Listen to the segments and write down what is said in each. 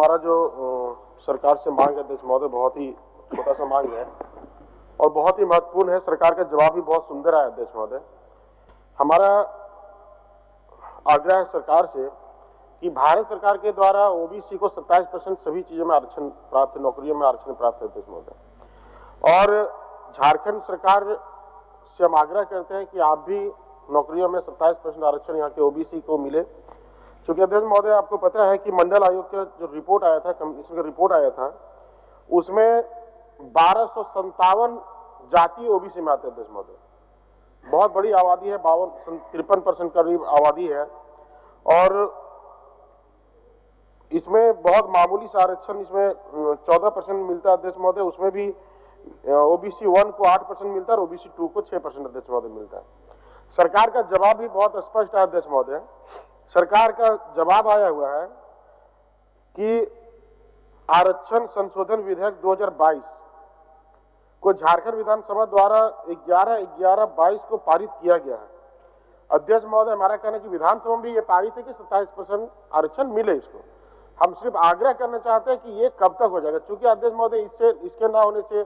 हमारा जो सरकार से मांग है अध्यक्ष महोदय बहुत ही छोटा सा मांग है और बहुत ही महत्वपूर्ण है। सरकार का जवाब भी बहुत सुंदर है अध्यक्ष महोदय। हमारा आग्रह है सरकार से कि भारत सरकार के द्वारा ओबीसी को 27% सभी चीजों में आरक्षण प्राप्त, नौकरियों में आरक्षण प्राप्त है अध्यक्ष महोदय। और झारखंड सरकार से हम आग्रह करते हैं कि आप भी नौकरियों में 27% आरक्षण यहाँ के ओबीसी को मिले। क्योंकि अध्यक्ष महोदय आपको पता है कि मंडल आयोग का जो रिपोर्ट आया था, कमीशन का रिपोर्ट आया था, उसमें 1257 जाति ओबीसी में आते हैं अध्यक्ष महोदय। बहुत बड़ी आबादी है, 53% करीब आबादी है और इसमें बहुत मामूली सा आरक्षण, इसमें 14% मिलता है अध्यक्ष महोदय। उसमें भी ओबीसी 1 को 8% मिलता है और ओबीसी 2 को 6% अध्यक्ष महोदय मिलता है। सरकार का जवाब भी बहुत स्पष्ट है अध्यक्ष महोदय। सरकार का जवाब आया हुआ है कि आरक्षण संशोधन विधेयक 2022 को झारखंड विधानसभा द्वारा 11/11/22 को पारित किया गया है। अध्यक्ष महोदय, हमारा कहना है कि विधानसभा में भी ये पारित है कि 27% आरक्षण मिले इसको। हम सिर्फ आग्रह करना चाहते हैं कि ये कब तक हो जाएगा, क्योंकि अध्यक्ष महोदय इसके ना होने से,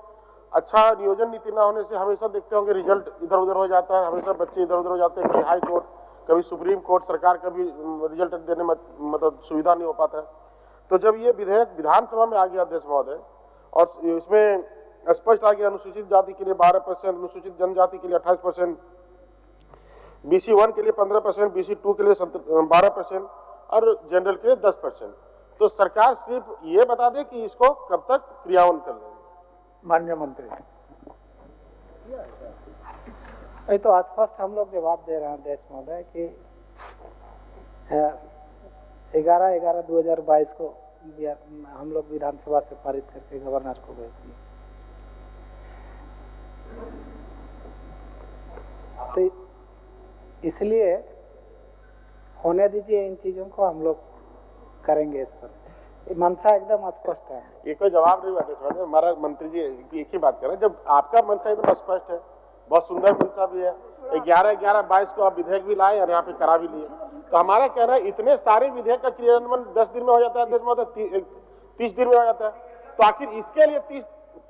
अच्छा नियोजन नीति ना होने से हमेशा देखते होंगे रिजल्ट इधर उधर हो जाता है, हमेशा बच्चे इधर उधर हो जाते हैं। कभी हाई कोर्ट, कभी सुप्रीम कोर्ट, सरकार का भी रिजल्ट देने में मतलब सुविधा नहीं हो पाता है। तो जब ये विधेयक विधानसभा में आ गया अध्यक्ष महोदय और इसमें स्पष्ट आ गया अनुसूचित जाति के लिए 12%, अनुसूचित जनजाति के लिए 28%, BC 1 के लिए 15%, BC 2 के लिए 12% और जनरल के लिए 10%। तो सरकार सिर्फ ये बता दे कि इसको कब तक क्रियान्वयन कर देंगे। माननीय मंत्री, ये तो स्पष्ट हम लोग जवाब दे रहे हैं अध्यक्ष महोदय कि 11/11/2022 को हम लोग विधानसभा से पारित करके गवर्नर को भेज दिए। तो इसलिए होने दीजिए, इन चीजों को हम लोग करेंगे। इस पर मनसा एकदम स्पष्ट है। ये कोई जवाब नहीं है हमारा मंत्री जी, एक ही बात कर रहे हैं। जब आपका मनसा एकदम स्पष्ट है, बहुत सुंदर मनसा भी है, 11/11/22 को आप विधेयक भी लाए और यहाँ पे करा भी लिए। तो हमारा कहना है इतने सारे विधेयक का क्रियान्वयन 10 दिन में हो जाता है अध्यक्ष महोदय, 30 दिन में हो जाता है। तो आखिर इसके लिए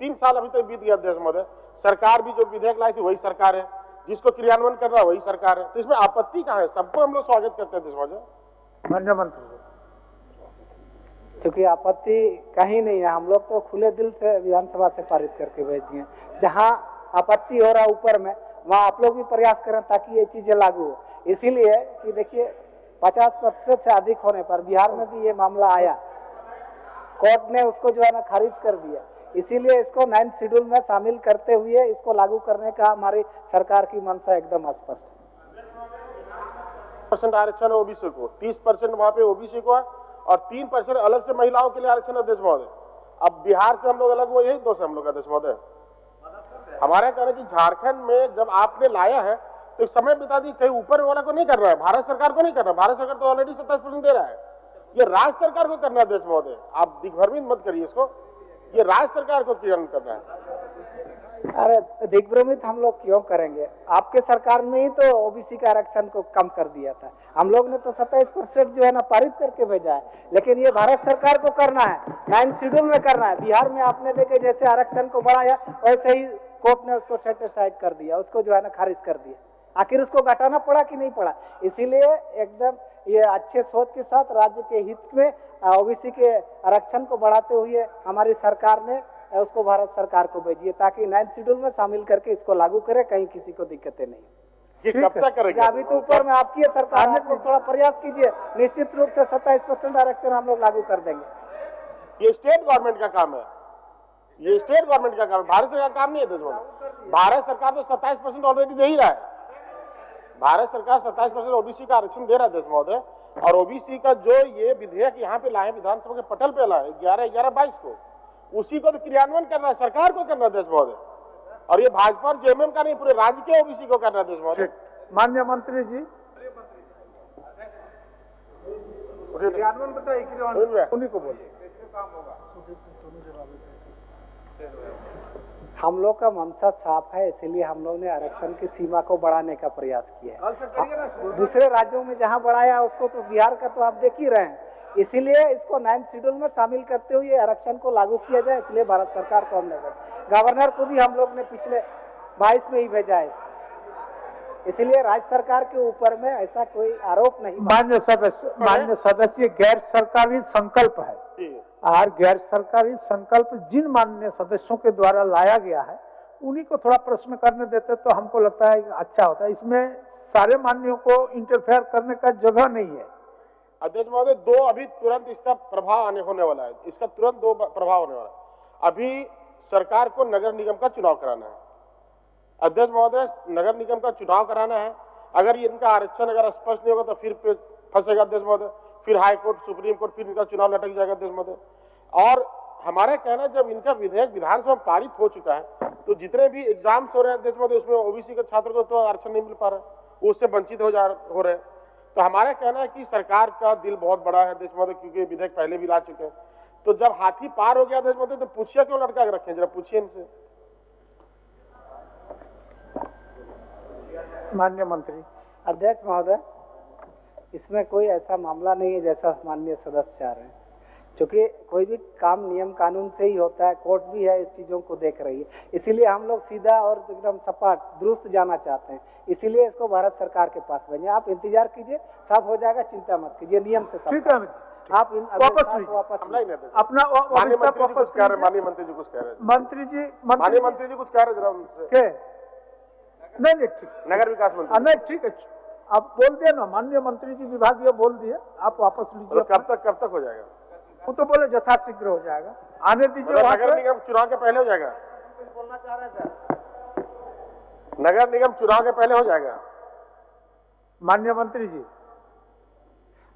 3 साल अभी तक बीत गया अध्यक्ष महोदय। सरकार भी जो विधेयक लाई थी वही सरकार है, जिसको क्रियान्वयन कर रहा है वही सरकार है। तो इसमें आपत्ति कहाँ है? सबको हम लोग स्वागत करते हैं अध्यक्ष महोदय। माननीय मंत्री, क्योंकि आपत्ति कहीं नहीं है। हम लोग तो खुले दिल से विधानसभा से पारित करके भेज दिए। जहां आपत्ति हो रहा है ऊपर में, वहां आप लोग भी प्रयास करें ताकि ये चीजें लागू हो। इसीलिए कि देखिए 50% से अधिक होने पर बिहार में भी ये मामला आया, कोर्ट ने उसको जो है ना खारिज कर दिया। इसीलिए इसको 9th शेड्यूल में शामिल करते हुए इसको लागू करने का हमारी सरकार की मंशा एकदम स्पष्ट है। 30% आरक्षण ओबीसी को, 30% वहां पे ओबीसी को है और 3% अलग से महिलाओं के लिए आरक्षण अध्यक्ष महोदय। अब बिहार से हम लोग अलग हुए, यही दोष है हम लोग अध्यक्ष महोदय। हमारा कहना है कि झारखंड में जब आपने लाया है तो एक समय बिता दी, कहीं ऊपर वाला को नहीं कर रहा है, भारत सरकार को नहीं कर रहा। भारत सरकार तो ऑलरेडी 27% दे रहा है, ये राज्य सरकार को करना है अध्यक्ष महोदय। आप दिग्भ्रमित मत करिए इसको, ये राज्य सरकार को क्रियान्वयन करना है। अरे दिग्भ्रमित हम लोग क्यों करेंगे? आपके सरकार में ही तो ओबीसी का आरक्षण को कम कर दिया था। हम लोग ने तो 27% जो है ना पारित करके भेजा है, लेकिन ये भारत सरकार को करना है, 9th शेड्यूल में करना है। बिहार में आपने देखे जैसे आरक्षण को बढ़ाया वैसे ही कोर्ट ने उसको सेट असाइड कर दिया, उसको जो है ना खारिज कर दिया। आखिर उसको घटाना पड़ा कि नहीं पड़ा? इसीलिए एकदम ये अच्छे सोच के साथ राज्य के हित में ओबीसी के आरक्षण को बढ़ाते हुए हमारी सरकार ने उसको भारत सरकार को भेजिए ताकि 9th शेड्यूल में शामिल करके इसको लागू करे, कहीं किसी को दिक्कतें नहीं। ये कब तक करेंगे? अभी तो ऊपर में आपकी सरकार ने थोड़ा प्रयास कीजिए, निश्चित रूप से 27% आरक्षण हम लोग लागू कर देंगे। ये स्टेट गवर्नमेंट का काम है, ये स्टेट गवर्नमेंट का काम है, भारत सरकार का काम नहीं है अध्यक्ष। भारत सरकार तो 27% ऑलरेडी दे ही रहा है। भारत सरकार 27% ओबीसी का आरक्षण दे रहा है अध्यक्ष महोदय। और ओबीसी का जो ये विधेयक यहाँ पे लाए विधानसभा के पटल पे लाए 11/11/22 को, उसी को तो क्रियान्वयन करना है, सरकार को करना है अध्यक्ष महोदय। और ये भाजपा और जेएमएम का नहीं, पूरे राज्य के ओबीसी को करना है अध्यक्ष महोदय। माननीय मंत्री जी, क्रियान्वयन बताइए, उन्हीं को बोलिए। हम लोग का मंशा साफ है, इसीलिए हम लोग ने आरक्षण की सीमा को बढ़ाने का प्रयास किया है। दूसरे राज्यों में जहां बढ़ाया उसको तो बिहार का तो आप देख ही रहे हैं। इसीलिए इसको 9th शेड्यूल में शामिल करते हुए आरक्षण को लागू किया जाए, इसलिए भारत सरकार को हमने भेजा। गवर्नर को भी हम लोग ने पिछले 22 में ही भेजा है इसको। इसलिए राज्य सरकार के ऊपर में ऐसा कोई आरोप नहीं। मान्य सदस्य गैर सरकारी संकल्प है और गैर सरकारी संकल्प जिन माननीय सदस्यों के द्वारा लाया गया है उन्हीं को थोड़ा प्रश्न करने देते तो हमको लगता है अच्छा होता है। इसमें सारे माननीयों को इंटरफेयर करने का जगह नहीं है। अध्यक्ष महोदय, दो अभी तुरंत इसका प्रभाव होने वाला है, इसका तुरंत दो प्रभाव होने वाला है। अभी सरकार को नगर निगम का चुनाव कराना है। अध्यक्ष महोदय, नगर निगम का चुनाव कराना है, अगर इनका आरक्षण अगर स्पष्ट नहीं होगा तो फिर फंसेगा अध्यक्ष महोदय, फिर हाई कोर्ट, सुप्रीम कोर्ट, फिर इनका चुनाव लटक जाएगा अध्यक्ष महोदय। और हमारा कहना, जब इनका विधेयक विधानसभा में पारित हो चुका है तो जितने भी एग्जाम्स हो रहे हैं अध्यक्ष महोदय, उसमें ओबीसी के छात्र को तो आरक्षण नहीं मिल पा रहा है, वो उससे वंचित हो रहे हैं। तो हमारा कहना है कि सरकार का दिल बहुत बड़ा है अध्यक्ष महोदय, क्योंकि विधेयक पहले भी ला चुके हैं। तो जब हाथी पार हो गया अध्यक्ष महोदय तो पूछिए क्यों लटका के रखें, जरा पूछिए इनसे। माननीय मंत्री। अध्यक्ष महोदय, इसमें कोई ऐसा मामला नहीं है जैसा माननीय सदस्य चाह रहे हैं, क्योंकि कोई भी काम नियम कानून से ही होता है। कोर्ट भी है, इस चीजों को देख रही है। इसीलिए हम लोग सीधा और एकदम सपाट दुरुस्त जाना चाहते हैं, इसीलिए इसको भारत सरकार के पास भेजें। आप इंतजार कीजिए, सब हो जाएगा, चिंता मत कीजिए, नियम से सब। ठीक है, आप वापस अपना माननीय मंत्री जी कुछ कह रहे हैं, माननीय मंत्री जी कुछ कह रहे हैं, मंत्री जी कुछ कह रहे हैं जरा उनसे। नहीं ठीक, नगर विकास मंत्री। नहीं ठीक है, आप बोल दिया ना, माननीय मंत्री जी विभागीय बोल दिए, आप वापस लीजिए। कब तक हो जाएगा? वो तो बोले यथाशीघ्र हो जाएगा, आने दीजिए। नगर निगम चुनाव के पहले हो जाएगा? बोलना चाह रहे थे, नगर निगम चुनाव के पहले हो जाएगा? माननीय मंत्री जी,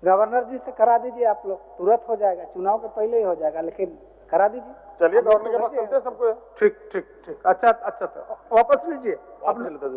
गवर्नर जी से करा दीजिए, आप लोग तुरंत हो जाएगा, चुनाव के पहले ही हो जाएगा, लेकिन करा दीजिए। चलिए, गवर्नर के पास चलते हैं सबको। ठीक, अच्छा, वापस लीजिए। वापस लेते